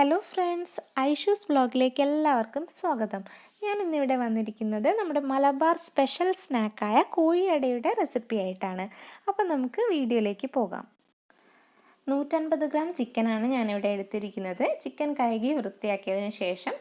Hello friends, Aishu's വ്ലോഗിലേക്ക് എല്ലാവർക്കും സ്വാഗതം. ഞാൻ ഇന്നിവിടെ വന്നിരിക്കുന്നത് നമ്മുടെ മലബാർ സ്പെഷ്യൽ സ്നാക്കായ കോഴിയടയുടെ റെസിപ്പി ആയിട്ടാണ്. അപ്പോൾ നമുക്ക് വീഡിയോയിലേക്ക് പോകാം. 150 ഗ്രാം ചിക്കനാണ് ഞാനിവിടെ എടുത്തിരിക്കുന്നത്. ചിക്കൻ കഴുകി വൃത്തിയാക്കിയതിന് ശേഷം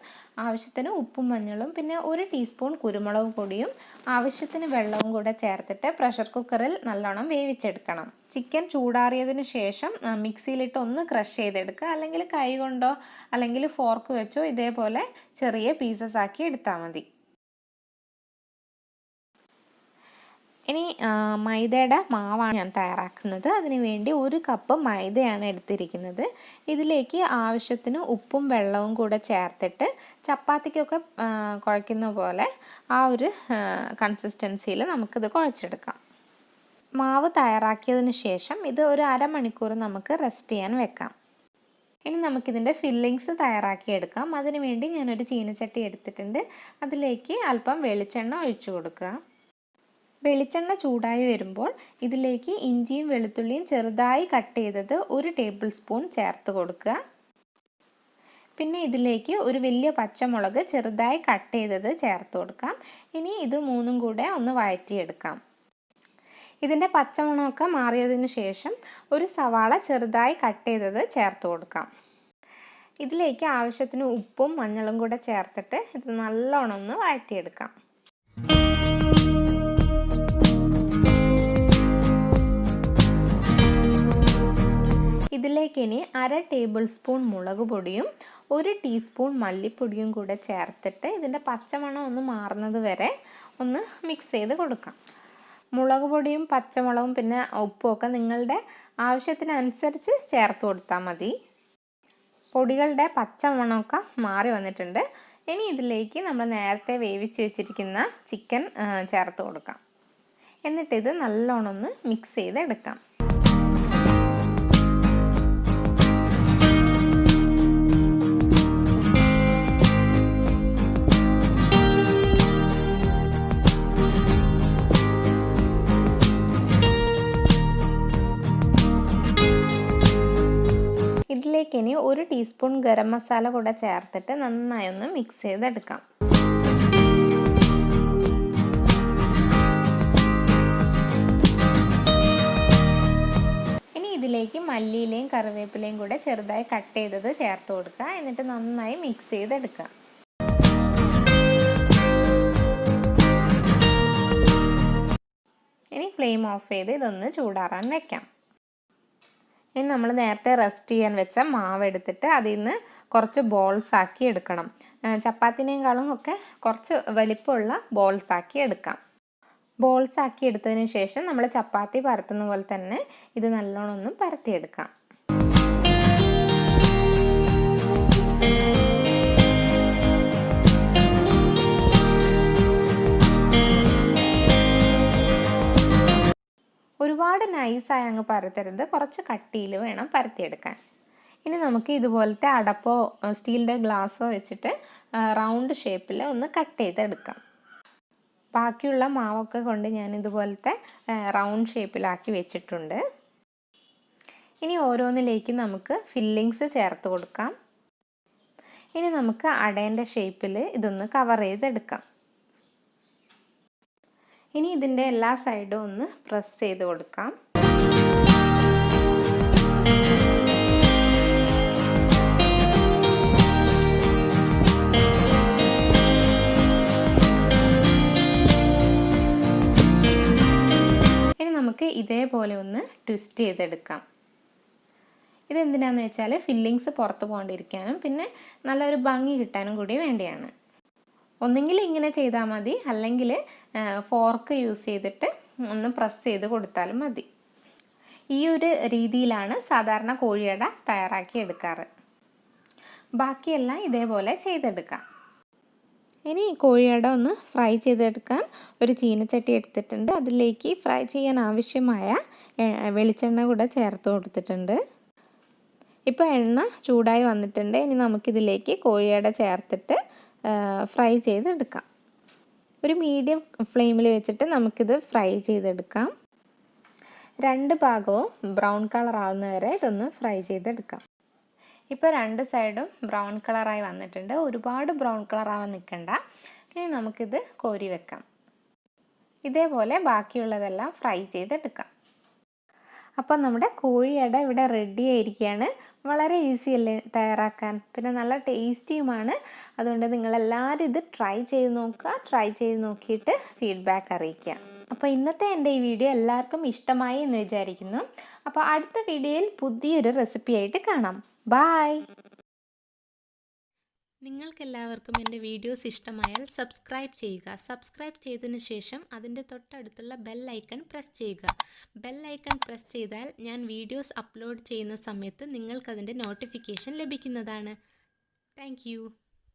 ആവശ്യത്തിന് ഉപ്പും മഞ്ഞളും പിന്നെ 1 ടീസ്പൂൺ കുരുമുളക് പൊടിയും ആവശ്യത്തിന് വെള്ളവും കൂടെ ചേർത്തിട്ട് പ്രഷർ കുക്കറിൽ നല്ലോണം വേവിച്ചെടുക്കണം. ചിക്കൻ ചൂടാറിയതിന് ശേഷം മിക്സിയിലിട്ട് ഒന്ന് ക്രഷ് ചെയ്തെടുക്കുക. അല്ലെങ്കിൽ കൈ കൊണ്ടോ അല്ലെങ്കിൽ ഫോർക്ക് വെച്ചോ ഇതേപോലെ ചെറിയ പീസസ് ആക്കി എടുത്താൽ മതി. ഇനി മൈദയുടെ മാവാണ് ഞാൻ തയ്യാറാക്കുന്നത്. അതിന് വേണ്ടി 1 കപ്പ് മൈദയാണ് എടുത്തിരിക്കുന്നത്. ഇതിലേക്ക് ആവശ്യത്തിന് ഉപ്പും വെള്ളവും കൂടെ ചേർത്തിട്ട് ചപ്പാത്തിക്കൊക്കെ കുഴയ്ക്കുന്ന പോലെ ആ ഒരു കൺസിസ്റ്റൻസിയിൽ നമുക്കിത് കുഴച്ചെടുക്കാം. മാവ് തയ്യാറാക്കിയതിന് ശേഷം ഇത് ഒരു അരമണിക്കൂർ നമുക്ക് റെസ്റ്റ് ചെയ്യാൻ വെക്കാം. ഇനി നമുക്കിതിൻ്റെ ഫില്ലിങ്സ് തയ്യാറാക്കിയെടുക്കാം. അതിന് വേണ്ടി ഞാനൊരു ചീനച്ചട്ടി എടുത്തിട്ടുണ്ട്. അതിലേക്ക് അല്പം വെളിച്ചെണ്ണ ഒഴിച്ചു കൊടുക്കുക. വെളിച്ചെണ്ണ ചൂടായി വരുമ്പോൾ ഇതിലേക്ക് ഇഞ്ചിയും വെളുത്തുള്ളിയും ചെറുതായി കട്ട് ചെയ്തത് 1 ടേബിൾ സ്പൂൺ ചേർത്ത് കൊടുക്കുക. പിന്നെ ഇതിലേക്ക് ഒരു വലിയ പച്ചമുളക് ചെറുതായി കട്ട് ചെയ്തത് ചേർത്ത് കൊടുക്കാം. ഇനി ഇത് മൂന്നും കൂടെ ഒന്ന് വഴറ്റിയെടുക്കാം. ഇതിൻ്റെ പച്ചമണമൊക്കെ മാറിയതിന് ശേഷം ഒരു സവാള ചെറുതായി കട്ട് ചെയ്തത് ചേർത്ത് കൊടുക്കാം. ഇതിലേക്ക് ആവശ്യത്തിന് ഉപ്പും മഞ്ഞളും കൂടെ ചേർത്തിട്ട് ഇത് നല്ലോണം ഒന്ന് വഴറ്റിയെടുക്കാം. ഇതിലേക്ക് ഇനി 1/2 ടേബിൾ സ്പൂൺ മുളക് പൊടിയും 1 ടീസ്പൂൺ മല്ലിപ്പൊടിയും കൂടെ ചേർത്തിട്ട് ഇതിൻ്റെ പച്ചമണം ഒന്ന് മാറുന്നത് വരെ ഒന്ന് മിക്സ് ചെയ്ത് കൊടുക്കാം. മുളക് പൊടിയും പച്ചമുളകും പിന്നെ ഉപ്പുമൊക്കെ നിങ്ങളുടെ ആവശ്യത്തിനനുസരിച്ച് ചേർത്ത് കൊടുത്താൽ മതി. പൊടികളുടെ പച്ചമണമൊക്കെ മാറി വന്നിട്ടുണ്ട്. ഇനി ഇതിലേക്ക് നമ്മൾ നേരത്തെ വേവിച്ച് വെച്ചിരിക്കുന്ന ചിക്കൻ ചേർത്ത് കൊടുക്കാം. എന്നിട്ടിത് നല്ലോണം ഒന്ന് മിക്സ് ചെയ്തെടുക്കാം. ഇതിലേക്ക് ഇനി 1 ടീസ്പൂൺ ഗരം മസാല കൂടെ ചേർത്തിട്ട് നന്നായി ഒന്ന് മിക്സ് ചെയ്തെടുക്കാം. ഇനി ഇതിലേക്ക് മല്ലിയിലയും കറിവേപ്പിലയും കൂടെ ചെറുതായി കട്ട് ചെയ്തത് ചേർത്ത് കൊടുക്കുക. എന്നിട്ട് നന്നായി മിക്സ് ചെയ്തെടുക്കുക. ഇനി ഫ്ലെയിം ഓഫ് ചെയ്ത് ഇതൊന്ന് ചൂടാറാൻ വെക്കാം. ഇനി നമ്മൾ നേരത്തെ റെസ്റ്റ് ചെയ്യാൻ വെച്ച മാവ് എടുത്തിട്ട് അതിൽ നിന്ന് കുറച്ച് ബോൾസ് ആക്കി എടുക്കണം. ചപ്പാത്തിനേക്കാളും ഒക്കെ കുറച്ച് വലിപ്പമുള്ള ബോൾസ് ആക്കി എടുക്കാം. ബോൾസ് ആക്കി എടുത്തതിന് ശേഷം നമ്മൾ ചപ്പാത്തി പരത്തുന്ന പോലെ തന്നെ ഇത് നല്ലോണം ഒന്ന് പരത്തിയെടുക്കാം. ഒരുപാട് നൈസായി അങ്ങ് പരത്തരുത്, കുറച്ച് കട്ടിയിൽ വേണം പരത്തിയെടുക്കാൻ. ഇനി നമുക്ക് ഇതുപോലത്തെ അടപ്പോ സ്റ്റീലിൻ്റെ ഗ്ലാസ്സോ വെച്ചിട്ട് റൗണ്ട് ഷേപ്പിൽ ഒന്ന് കട്ട് ചെയ്തെടുക്കാം. ബാക്കിയുള്ള മാവൊക്കെ കൊണ്ട് ഞാൻ ഇതുപോലത്തെ റൗണ്ട് ഷേപ്പിലാക്കി വെച്ചിട്ടുണ്ട്. ഇനി ഓരോന്നിലേക്ക് നമുക്ക് ഫില്ലിങ്സ് ചേർത്ത് കൊടുക്കാം. ഇനി നമുക്ക് അടേൻ്റെ ഷേപ്പിൽ ഇതൊന്ന് കവർ ചെയ്തെടുക്കാം. ഇനി ഇതിൻ്റെ എല്ലാ സൈഡും ഒന്ന് പ്രസ് ചെയ്ത് കൊടുക്കാം. ഇനി നമുക്ക് ഇതേപോലെ ഒന്ന് ട്വിസ്റ്റ് ചെയ്തെടുക്കാം. ഇതെന്തിനാന്ന് വെച്ചാൽ ഫില്ലിങ്സ് പുറത്ത് പോകാണ്ടിരിക്കാനും പിന്നെ നല്ലൊരു ഭംഗി കിട്ടാനും കൂടി വേണ്ടിയാണ്. ഒന്നെങ്കിൽ ഇങ്ങനെ ചെയ്താൽ മതി, അല്ലെങ്കിൽ ഫോർക്ക് യൂസ് ചെയ്തിട്ട് ഒന്ന് പ്രസ് ചെയ്ത് കൊടുത്താലും മതി. ഈ ഒരു രീതിയിലാണ് സാധാരണ കോഴിയട തയ്യാറാക്കി എടുക്കാറ്. ബാക്കിയെല്ലാം ഇതേപോലെ ചെയ്തെടുക്കാം. ഇനി കോഴിയട ഒന്ന് ഫ്രൈ ചെയ്തെടുക്കാൻ ഒരു ചീനച്ചട്ടി എടുത്തിട്ടുണ്ട്. അതിലേക്ക് ഫ്രൈ ചെയ്യാൻ ആവശ്യമായ വെളിച്ചെണ്ണ കൂടെ ചേർത്ത് കൊടുത്തിട്ടുണ്ട്. ഇപ്പോൾ എണ്ണ ചൂടായി വന്നിട്ടുണ്ട്. ഇനി നമുക്കിതിലേക്ക് കോഴിയട ചേർത്തിട്ട് ഫ്രൈ ചെയ്തെടുക്കാം. ഒരു മീഡിയം ഫ്ലെയിമിൽ വെച്ചിട്ട് നമുക്കിത് ഫ്രൈ ചെയ്തെടുക്കാം. 2 ഭാഗവും ബ്രൗൺ കളർ ആവുന്ന വരെ ഇതൊന്ന് ഫ്രൈ ചെയ്തെടുക്കാം. ഇപ്പോൾ രണ്ട് സൈഡും ബ്രൗൺ കളറായി വന്നിട്ടുണ്ട്. ഒരുപാട് ബ്രൗൺ കളറാവാൻ നിൽക്കണ്ട. ഇനി നമുക്കിത് കോരി വെക്കാം. ഇതേപോലെ ബാക്കിയുള്ളതെല്ലാം ഫ്രൈ ചെയ്തെടുക്കാം. അപ്പോൾ നമ്മുടെ കോഴിയട ഇവിടെ റെഡി ആയിരിക്കുകയാണ്. വളരെ ഈസി അല്ലേ തയ്യാറാക്കാൻ, പിന്നെ നല്ല ടേസ്റ്റിയുമാണ്. അതുകൊണ്ട് നിങ്ങളെല്ലാവരും ഇത് ട്രൈ ചെയ്ത് നോക്കുക. ട്രൈ ചെയ്ത് നോക്കിയിട്ട് ഫീഡ്ബാക്ക് അറിയിക്കുക. അപ്പോൾ ഇന്നത്തെ എൻ്റെ ഈ വീഡിയോ എല്ലാവർക്കും ഇഷ്ടമായി എന്ന് വിചാരിക്കുന്നു. അപ്പോൾ അടുത്ത വീഡിയോയിൽ പുതിയൊരു റെസിപ്പിയായിട്ട് കാണാം. ബായ്. നിങ്ങൾക്കെല്ലാവർക്കും എൻ്റെ വീഡിയോസ് ഇഷ്ടമായാൽ സബ്സ്ക്രൈബ് ചെയ്യുക. സബ്സ്ക്രൈബ് ചെയ്തതിന് ശേഷം അതിൻ്റെ തൊട്ടടുത്തുള്ള ബെൽ ഐക്കൺ പ്രസ് ചെയ്യുക. ബെൽ ഐക്കൺ പ്രസ് ചെയ്താൽ ഞാൻ വീഡിയോസ് അപ്ലോഡ് ചെയ്യുന്ന സമയത്ത് നിങ്ങൾക്കതിൻ്റെ നോട്ടിഫിക്കേഷൻ ലഭിക്കുന്നതാണ്. താങ്ക്